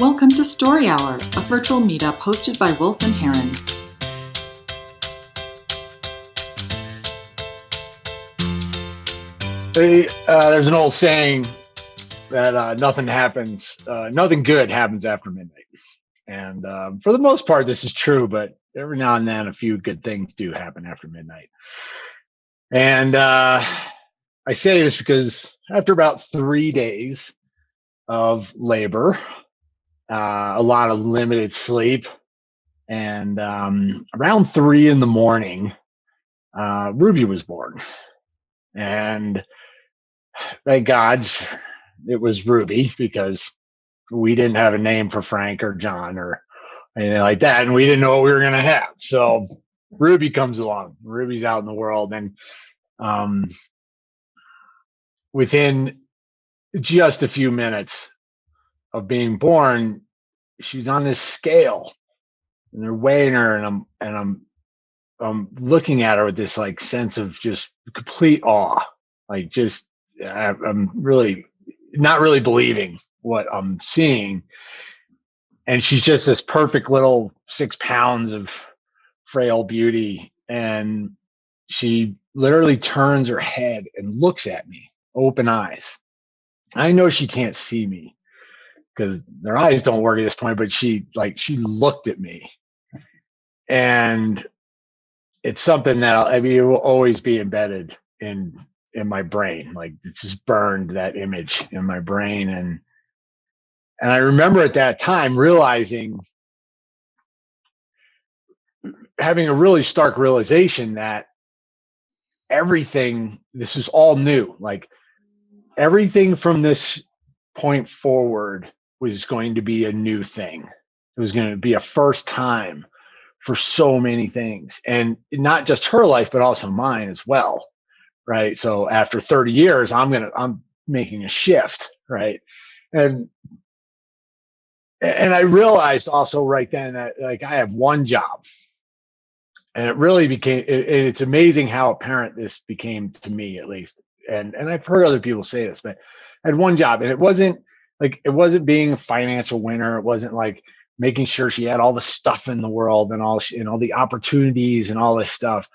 Welcome to Story Hour, a virtual meetup hosted by Wolf and Heron. There's an old saying that nothing good happens after midnight. And for the most part, this is true, but every now and then a few good things do happen after midnight. And I say this because after about 3 days of labor, a lot of limited sleep, and around 3 a.m, Ruby was born. And thank God it was Ruby, because we didn't have a name for Frank or John or anything like that, and we didn't know what we were going to have. So Ruby comes along. Ruby's out in the world, and within just a few minutes of being born, she's on this scale, and they're weighing her, and I'm looking at her with this like sense of just complete awe, like just I'm really not really believing what I'm seeing. And she's just this perfect little 6 pounds of frail beauty. And she literally turns her head and looks at me, open eyes. I know she can't see me because their eyes don't work at this point, but she looked at me. And it's something that it will always be embedded in my brain. Like, it's just burned, that image in my brain. And I remember at that time having a really stark realization that this is all new. Like, everything from this point forward was going to be a new thing. It was going to be a first time for so many things, and not just her life, but also mine as well. Right. So after 30 years, I'm making a shift. Right. And I realized also right then that, like, I have one job, and it really became, it's amazing how apparent this became to me, at least. And I've heard other people say this, but I had one job, and it wasn't being a financial winner. It wasn't like making sure she had all the stuff in the world and all the opportunities and all this stuff.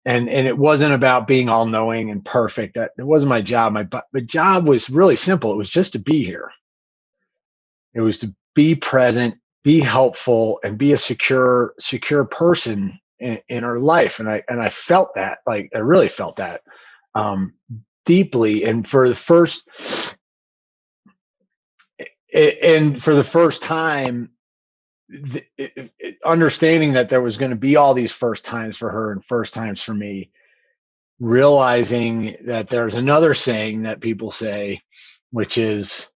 And it wasn't about being all knowing and perfect. That it wasn't my job. My job was really simple. It was just to be here. It was to be present, be helpful, and be a secure person in her life. And I felt that, like, I really felt that deeply. And for the first time, understanding that there was going to be all these first times for her and first times for me, realizing that there's another saying that people say, which is,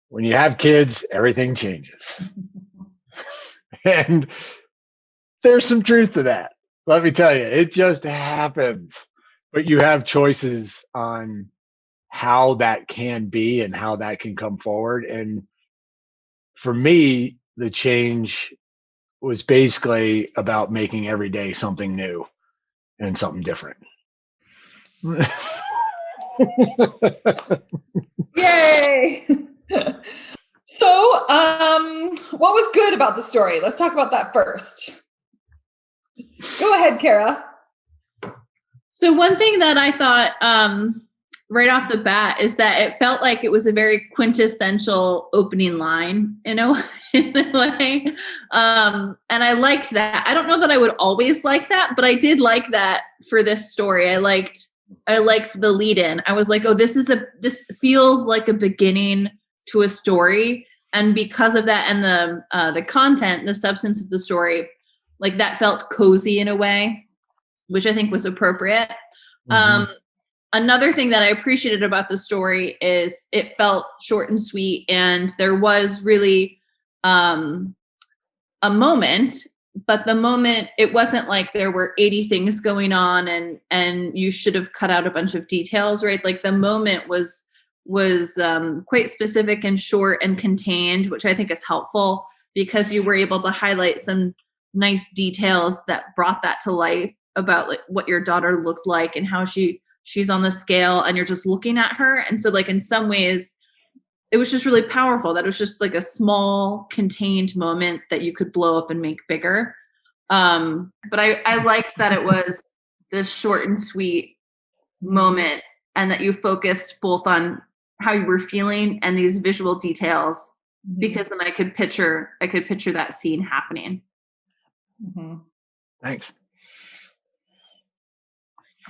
when you have kids, everything changes. And there's some truth to that. Let me tell you, it just happens. But you have choices on how that can be and how that can come forward. And for me, the change was basically about making every day something new and something different. Yay! So, what was good about the story? Let's talk about that first. Go ahead, Kara. So one thing that I thought right off the bat is that it felt like it was a very quintessential opening line in a way. And I liked that. I don't know that I would always like that, but I did like that for this story. I liked the lead in. I was like, oh, this feels like a beginning to a story. And because of that, and the content, the substance of the story, like, that felt cozy in a way, which I think was appropriate. Mm-hmm. Another thing that I appreciated about the story is it felt short and sweet, and there was really a moment, but the moment, it wasn't like there were 80 things going on and you should have cut out a bunch of details, right? Like, the moment was quite specific and short and contained, which I think is helpful, because you were able to highlight some nice details that brought that to life about, like, what your daughter looked like and how she's on the scale, and you're just looking at her. And so, like, in some ways, it was just really powerful. That it was just like a small contained moment that you could blow up and make bigger. But I liked that it was this short and sweet moment, and that you focused both on how you were feeling and these visual details, because then I could picture that scene happening. Mm-hmm. Thanks.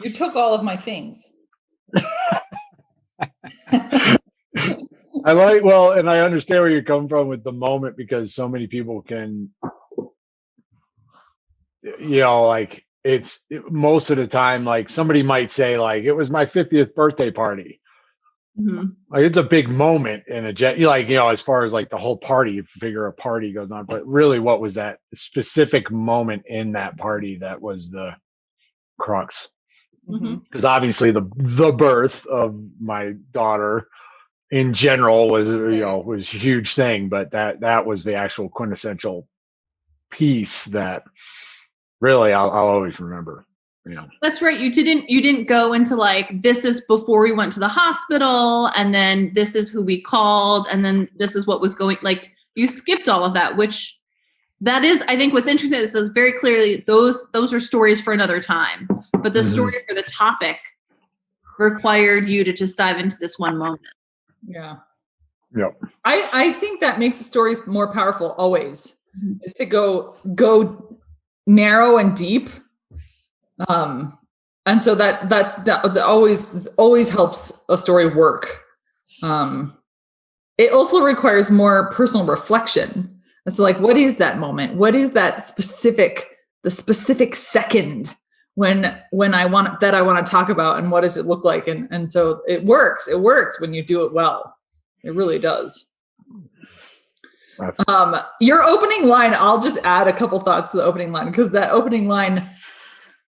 You took all of my things. And I understand where you're coming from with the moment, because so many people can, like most of the time, like somebody might say like, it was my 50th birthday party. Mm-hmm. Like it's a big moment in as far as like the whole party, you figure a party goes on, but really what was that specific moment in that party that was the crux? Because obviously the birth of my daughter in general was was a huge thing, but that was the actual quintessential piece that really I'll always remember. That's right. You didn't go into like, this is before we went to the hospital, and then this is who we called, and then this is what was going, like you skipped all of that, which that is, I think what's interesting, it says very clearly, those are stories for another time, but the story for the topic required you to just dive into this one moment. Yeah. Yep. I think that makes the stories more powerful always, is to go narrow and deep. And so that always helps a story work. It also requires more personal reflection. And so like, what is that moment? What is that the specific second when I want to talk about, and what does it look like? And so it works when you do it well. It really does. Your opening line, I'll just add a couple thoughts to the opening line, because that opening line,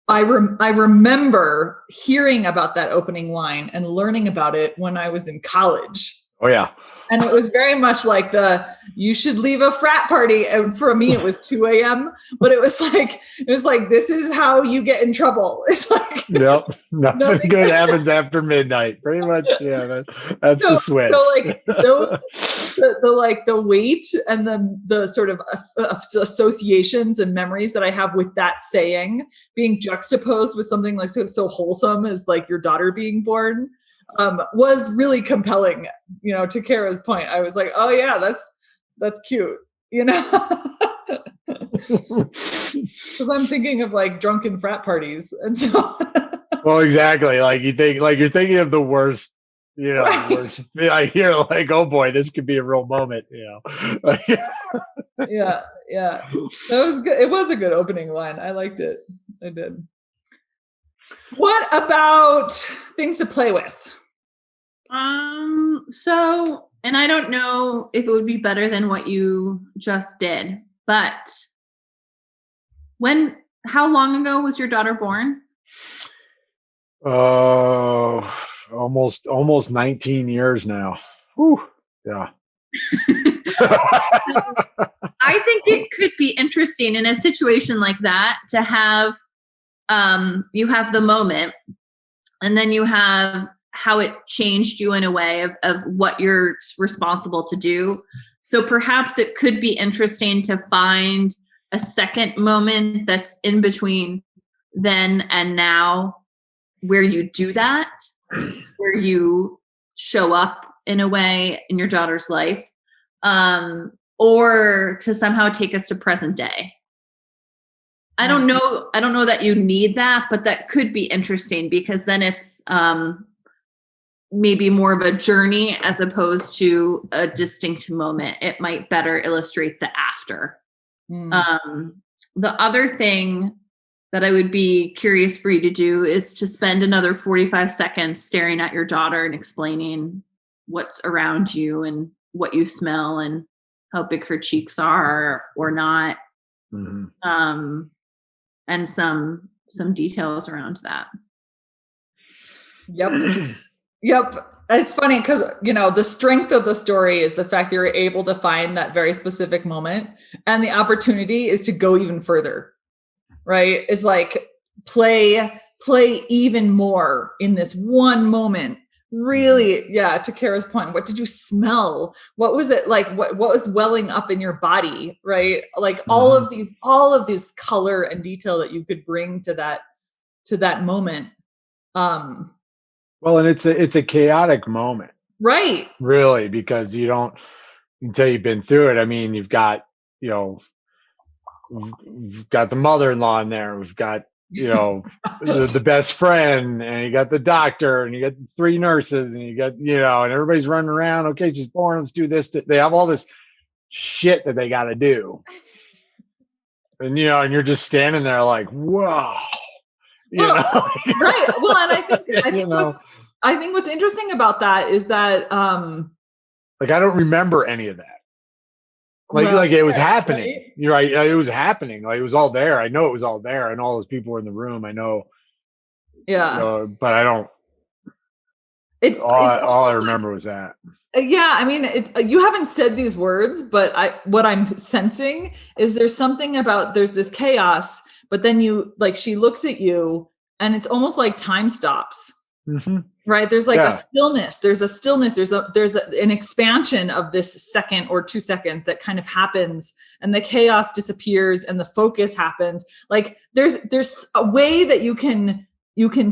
I remember hearing about that opening line and learning about it when I was in college. Oh yeah. And it was very much like you should leave a frat party. And for me, it was 2 a.m. But it was like, this is how you get in trouble. It's like, yep, nothing good happens after midnight. Pretty much, yeah. That's the switch. So like the weight and the sort of associations and memories that I have with that saying being juxtaposed with something like so wholesome as like your daughter being born. Was really compelling, to Kara's point. I was like, oh yeah, that's cute, because I'm thinking of like drunken frat parties. And so, well, exactly. Like you're thinking of the worst, right. Worst. I hear like, oh boy, this could be a real moment, Yeah. That was good. It was a good opening line. I liked it. I did. What about things to play with? So, and I don't know if it would be better than what you just did, but how long ago was your daughter born? Almost 19 years now. Whew. Yeah. I think it could be interesting in a situation like that to have, you have the moment, and then you have how it changed you in a way of what you're responsible to do. So perhaps it could be interesting to find a second moment that's in between then and now, where you do that, where you show up in a way in your daughter's life, or to somehow take us to present day. I don't know that you need that, but that could be interesting, because then it's maybe more of a journey as opposed to a distinct moment. It might better illustrate the after. The other thing that I would be curious for you to do is to spend another 45 seconds staring at your daughter and explaining what's around you and what you smell and how big her cheeks are or not. And some details around that. Yep. It's funny because, the strength of the story is the fact that you're able to find that very specific moment, and the opportunity is to go even further, right? It's like play even more in this one moment really, yeah, to Kara's point, what did you smell? What was it like? What was welling up in your body, right? Like all of these color and detail that you could bring to that moment. Well, and it's a chaotic moment, Right. really, because you don't, until you've been through it. I mean, you've got, we've got the mother-in-law in there. We've got, the best friend, and you got the doctor, and you got the 3 nurses, and you got, and everybody's running around. Okay, she's born. Let's do this. They have all this shit that they got to do. And, and you're just standing there like, whoa, right. Well, and I think what's interesting about that is that, like, I don't remember any of that. Like it was happening. Right? You're right. It was happening. Like, it was all there. I know it was all there, and all those people were in the room. I know. Yeah. But I don't. It's all I remember was that. Yeah, I mean, you haven't said these words, but what I'm sensing is there's something about, there's this chaos, but then she looks at you, and it's almost like time stops. Mm-hmm. Right. There's like a stillness. There's a stillness. There's an expansion of this second or 2 seconds that kind of happens, and the chaos disappears and the focus happens. Like there's a way that you can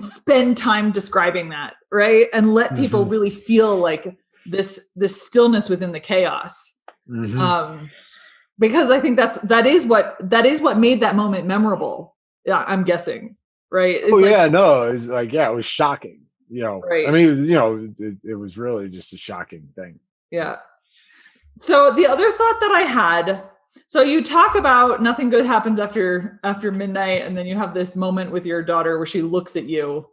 spend time describing that, right? And let people really feel like this stillness within the chaos. Mm-hmm. Because I think that is what made that moment memorable. Yeah, I'm guessing. Right. It's no, it's like, it was shocking. Right. I mean, it was really just a shocking thing. Yeah. So the other thought that I had, so you talk about nothing good happens after midnight, and then you have this moment with your daughter where she looks at you.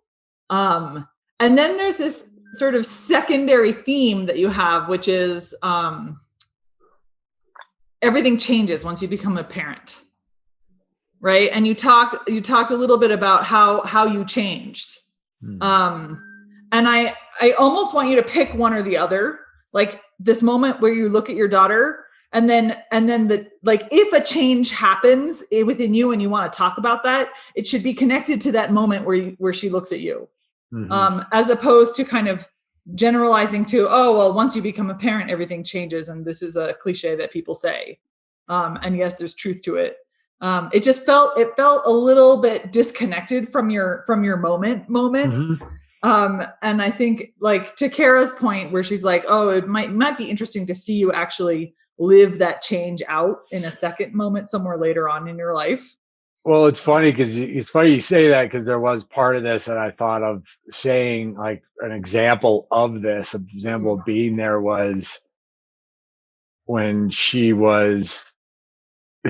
And then there's this sort of secondary theme that you have, which is everything changes once you become a parent. Right. And you talked a little bit about how you changed. And I almost want you to pick one or the other, like this moment where you look at your daughter, and then if a change happens within you and you want to talk about that, it should be connected to that moment where she looks at you, as opposed to kind of generalizing to, oh, well, once you become a parent, everything changes. And this is a cliche that people say. And yes, there's truth to it. It felt a little bit disconnected from your moment. And I think, like, to Kara's point where she's like, oh, it might be interesting to see you actually live that change out in a second moment somewhere later on in your life. Well, it's funny you say that, because there was part of this that I thought of saying, like, an example of this, an example of being there was when she was, I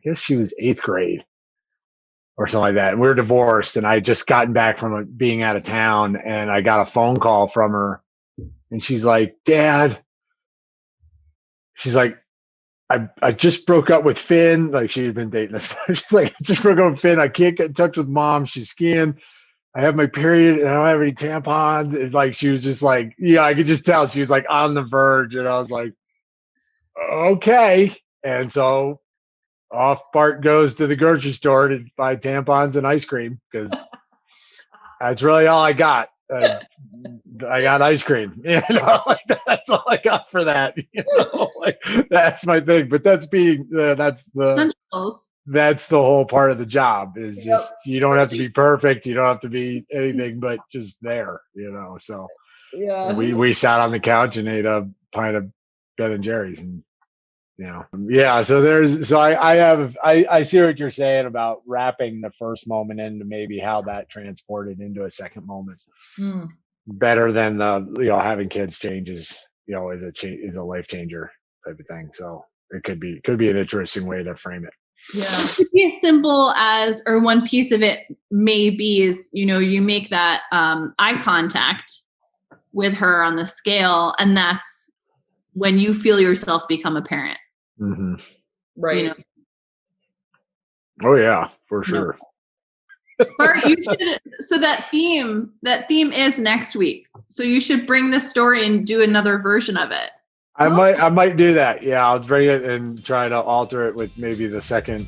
guess she was 8th grade or something like that. And we were divorced, and I had just gotten back from being out of town, and I got a phone call from her, and she's like, Dad, she's like, I just broke up with Finn. Like, she had been dating us. She's like, I just broke up with Finn. I can't get in touch with Mom. She's skiing. I have my period, and I don't have any tampons. It's like, she was just like, I could just tell she was like on the verge. And I was like, okay. And so off Bart goes to the grocery store to buy tampons and ice cream, because that's really all I got. I got ice cream, like, that's all I got for that. Like, that's my thing. But that's the whole part of the job, is just, you don't have to be perfect. You don't have to be anything but just there, so we sat on the couch and ate a pint of Ben and Jerry's, and so I see what you're saying about wrapping the first moment into maybe how that transported into a second moment. Better than the having kids changes, is a life changer type of thing. So it could be an interesting way to frame it. Yeah, it could be as simple as, or one piece of it maybe is, you make that eye contact with her on the scale, and that's when you feel yourself become a parent. Mm-hmm. Right. Oh yeah, for sure. Bart, you should. So that theme is next week. So you should bring this story and do another version of it. I might do that. Yeah, I'll bring it and try to alter it with maybe the second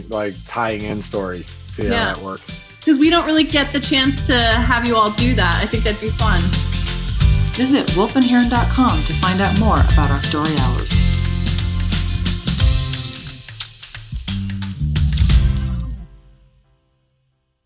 like tying in story. See how that works. because we don't really get the chance to have you all do that. I think that'd be fun. Visit wolfandheron.com to find out more about our story hours.